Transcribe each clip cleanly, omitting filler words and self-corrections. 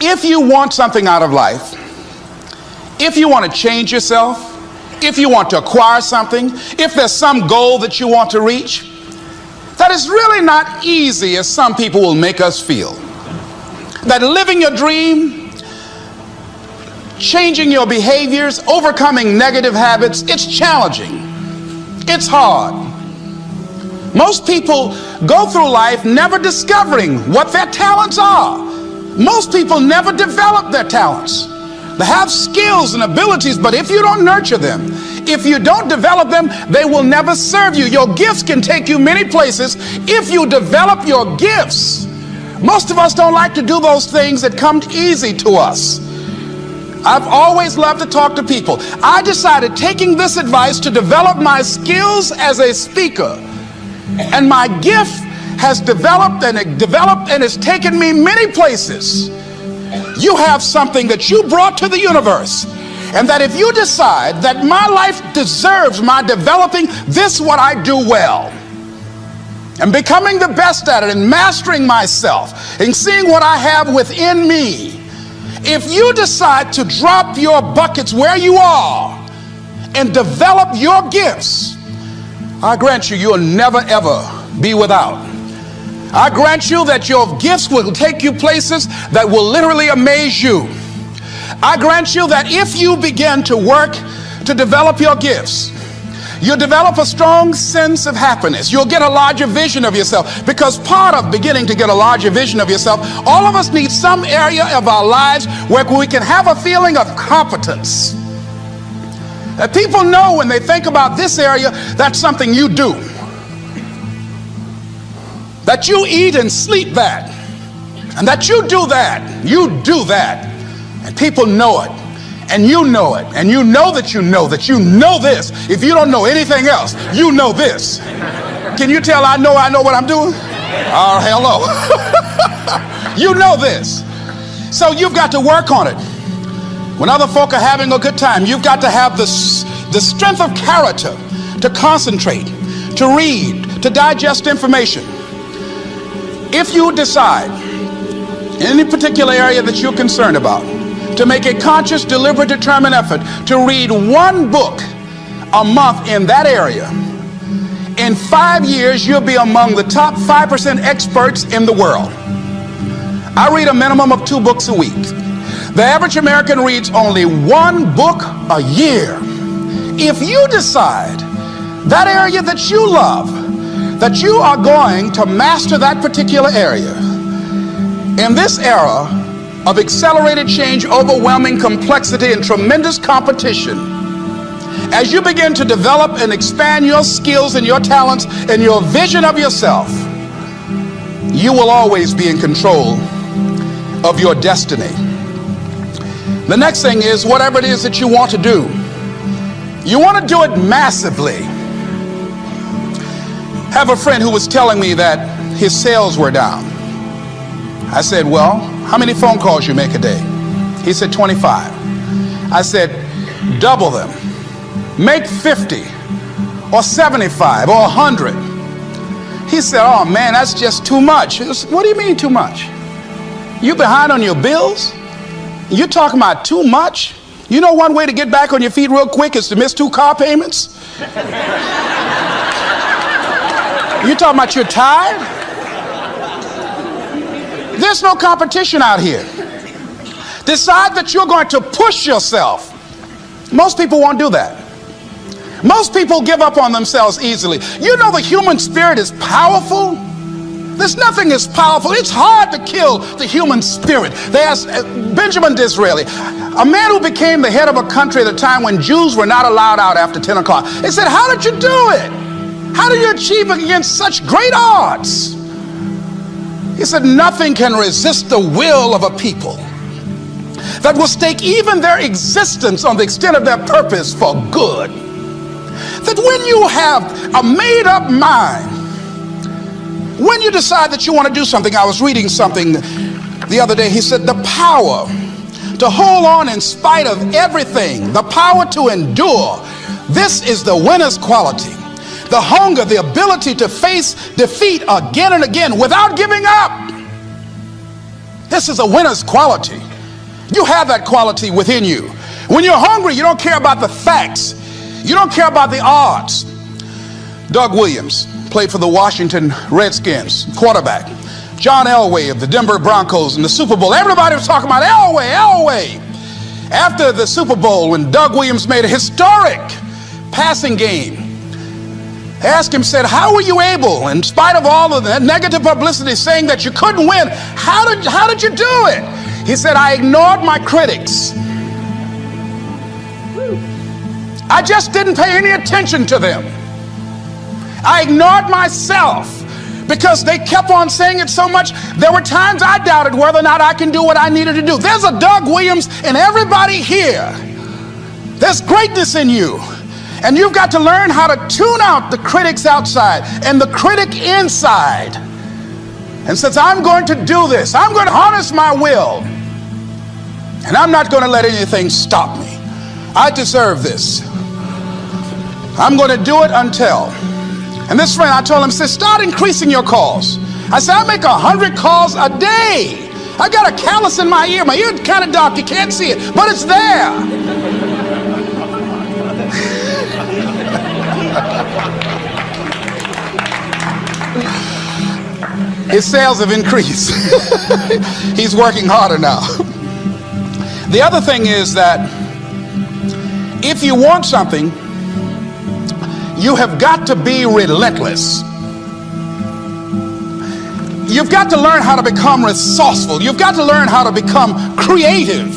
If you want something out of life, if you want to change yourself, if you want to acquire something, if there's some goal that you want to reach, that is really not easy as some people will make us feel. That living your dream, changing your behaviors, overcoming negative habits, it's challenging. It's hard. Most people go through life never discovering what their talents are. Most people never develop their talents. They have skills and abilities, but if you don't nurture them, if you don't develop them, they will never serve you. Your gifts can take you many places if you develop your gifts. Most of us don't like to do those things that come easy to us. I've always loved to talk to people. I decided, taking this advice, to develop my skills as a speaker. And my gift has developed and it's taken me many places. You have something that you brought to the universe, and that if you decide that my life deserves my developing this, what I do well, and becoming the best at it, and mastering myself, and seeing what I have within me, if you decide to drop your buckets where you are and develop your gifts, I grant you, you'll never ever be without. I grant you that your gifts will take you places that will literally amaze you. I grant you that if you begin to work to develop your gifts, you'll develop a strong sense of happiness. You'll get a larger vision of yourself, because part of beginning to get a larger vision of yourself, all of us need some area of our lives where we can have a feeling of competence. That people know when they think about this area, that's something you do. That you eat and sleep that, and that you do that, and people know it, and you know it, and you know that you know this. If you don't know anything else, you know this. Can you tell I know what I'm doing? Oh, hello. You know this. So you've got to work on it. When other folk are having a good time, you've got to have the strength of character to concentrate, to read, to digest information. If you decide in any particular area that you're concerned about, to make a conscious, deliberate, determined effort to read one book a month in that area, in 5 years you'll be among the top 5% experts in the world. I read a minimum of 2 books a week. The average American reads only 1 book a year. If you decide that area that you love, that you are going to master that particular area, in this era of accelerated change, overwhelming complexity, and tremendous competition, as you begin to develop and expand your skills and your talents and your vision of yourself, you will always be in control of your destiny. The next thing is, whatever it is that you want to do, you want to do it massively. I have a friend who was telling me that his sales were down. I said, well, how many phone calls you make a day? He said, 25. I said, double them. Make 50 or 75 or 100. He said, oh man, that's just too much. What do you mean too much? You behind on your bills? You talking about too much? You know one way to get back on your feet real quick is to miss 2 car payments? You talking about you're tired? There's no competition out here. Decide that you're going to push yourself. Most people won't do that. Most people give up on themselves easily. You know the human spirit is powerful. There's nothing as powerful. It's hard to kill the human spirit. They asked Benjamin Disraeli, a man who became the head of a country at a time when Jews were not allowed out after 10 o'clock. They said, how did you do it? How do you achieve it against such great odds? He said, nothing can resist the will of a people that will stake even their existence on the extent of their purpose for good. That when you have a made-up mind, when you decide that you want to do something, I was reading something the other day, he said, the power to hold on in spite of everything, the power to endure, this is the winner's quality. The hunger, the ability to face defeat again and again without giving up. This is a winner's quality. You have that quality within you. When you're hungry, you don't care about the facts. You don't care about the odds. Doug Williams played for the Washington Redskins, quarterback. John Elway of the Denver Broncos in the Super Bowl. Everybody was talking about Elway. After the Super Bowl, when Doug Williams made a historic passing game, they asked him, said, how were you able, in spite of all of the negative publicity saying that you couldn't win, how did you do it? He said, I ignored my critics. I just didn't pay any attention to them. I ignored myself because they kept on saying it so much. There were times I doubted whether or not I can do what I needed to do. There's a Doug Williams in everybody here. There's greatness in you. And you've got to learn how to tune out the critics outside and the critic inside. And says, I'm going to do this. I'm going to harness my will. And I'm not going to let anything stop me. I deserve this. I'm going to do it until. And this friend, I told him, said, start increasing your calls. I said, I make 100 calls a day. I got a callus in my ear. My ear's kind of dark. You can't see it, but it's there. His sales have increased. He's working harder now. The other thing is that if you want something, you have got to be relentless. You've got to learn how to become resourceful. You've got to learn how to become creative.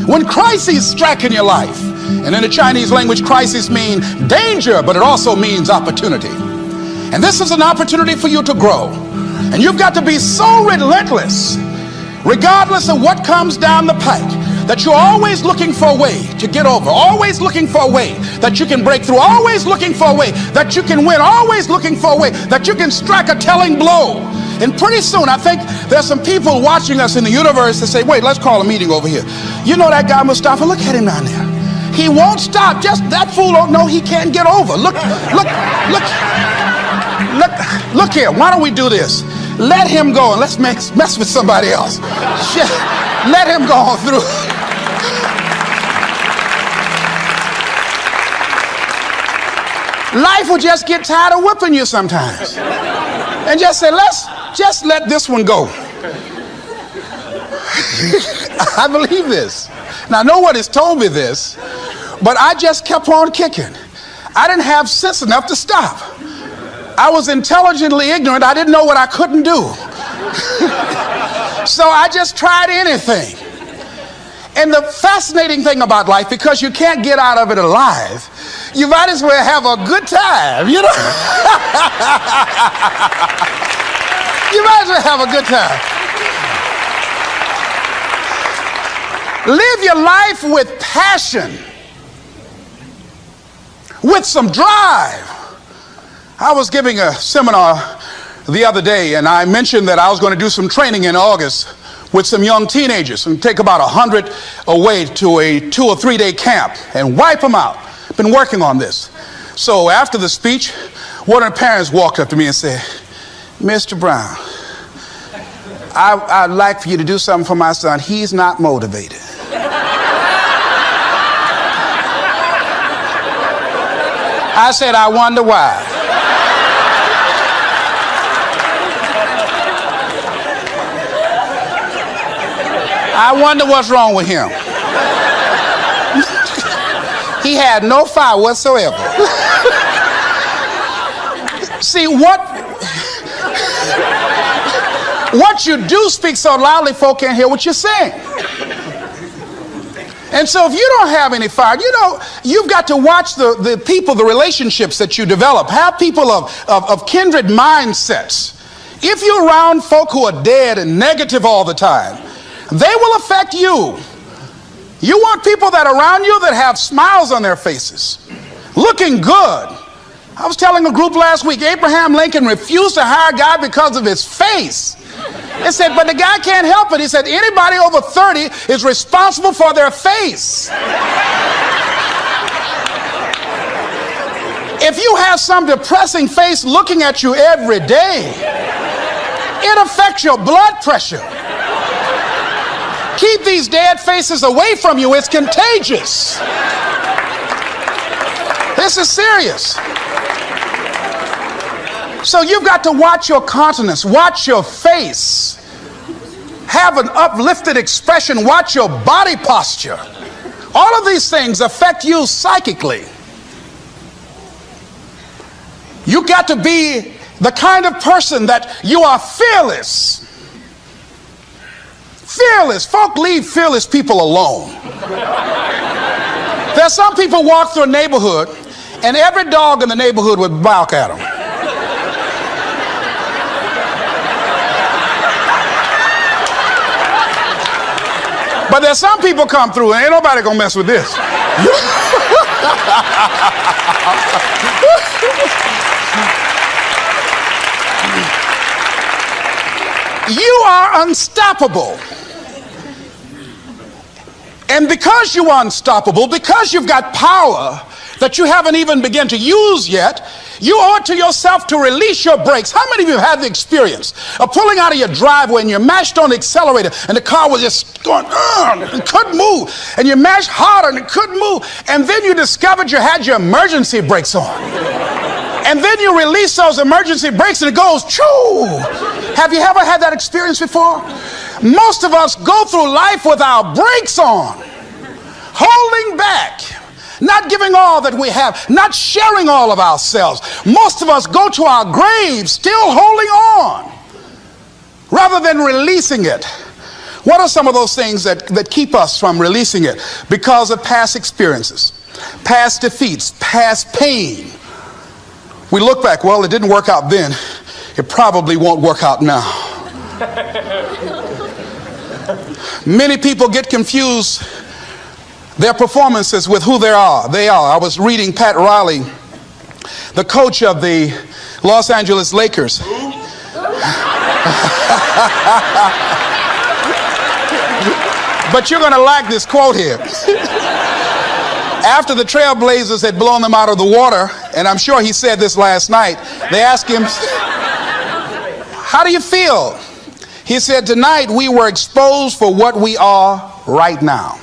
When crises strike in your life, and in the Chinese language, crises mean danger, but it also means opportunity. And this is an opportunity for you to grow. And you've got to be so relentless, regardless of what comes down the pike, that you're always looking for a way to get over, always looking for a way that you can break through, always looking for a way that you can win, always looking for a way that you can strike a telling blow. And pretty soon, I think there's some people watching us in the universe that say, wait, let's call a meeting over here. You know that guy Mustafa? Look at him down there. He won't stop. Just that fool don't know he can't get over. Look here. Why don't we do this? Let him go and let's mess with somebody else. Shit. Let him go on through. Life will just get tired of whipping you sometimes. And just say, just let this one go. I believe this. Now, no one has told me this, but I just kept on kicking. I didn't have sense enough to stop. I was intelligently ignorant. I didn't know what I couldn't do. So I just tried anything. And the fascinating thing about life, because you can't get out of it alive, you might as well have a good time, you know? You might as well have a good time. Live your life with passion, with some drive. I was giving a seminar the other day, and I mentioned that I was going to do some training in August with some young teenagers and take about 100 away to a 2 or 3 day camp and wipe them out. Been working on this. So after the speech, one of the parents walked up to me and said, Mr. Brown, I'd like for you to do something for my son. He's not motivated. I said, I wonder why. I wonder what's wrong with him. He had no fire whatsoever. See, what you do speak so loudly, folk can't hear what you're saying. And so if you don't have any fire, you've got to watch the people, the relationships that you develop. Have people of kindred mindsets. If you're around folk who are dead and negative all the time, they will affect you. You want people that are around you that have smiles on their faces, looking good. I was telling a group last week, Abraham Lincoln refused to hire a guy because of his face. They said, but the guy can't help it. He said, anybody over 30 is responsible for their face. If you have some depressing face looking at you every day, it affects your blood pressure. Keep these dead faces away from you. It's contagious. This is serious. So you've got to watch your countenance, watch your face, have an uplifted expression, watch your body posture. All of these things affect you psychically. You got to be the kind of person that you are fearless. Fearless. Folk leave fearless people alone. There's some people walk through a neighborhood and every dog in the neighborhood would bark at them. But there's some people come through and ain't nobody gonna mess with this. You are unstoppable. And because you are unstoppable, because you've got power that you haven't even begun to use yet, you owe it to yourself to release your brakes. How many of you have the experience of pulling out of your driveway and you mashed on the accelerator and the car was just going, and couldn't move, and you mashed harder and it couldn't move, and then you discovered you had your emergency brakes on, and then you release those emergency brakes and it goes, choo! Have you ever had that experience before? Most of us go through life with our brakes on, holding back, not giving all that we have, not sharing all of ourselves. Most of us go to our graves still holding on rather than releasing it. What are some of those things that keep us from releasing it? Because of past experiences, past defeats, past pain. We look back, well, it didn't work out then. It probably won't work out now. Many people get confused their performances with who they are. I was reading Pat Riley, the coach of the Los Angeles Lakers. But you're going to like this quote here. After the Trailblazers had blown them out of the water, and I'm sure he said this last night, they asked him, how do you feel? He said, tonight we were exposed for what we are right now.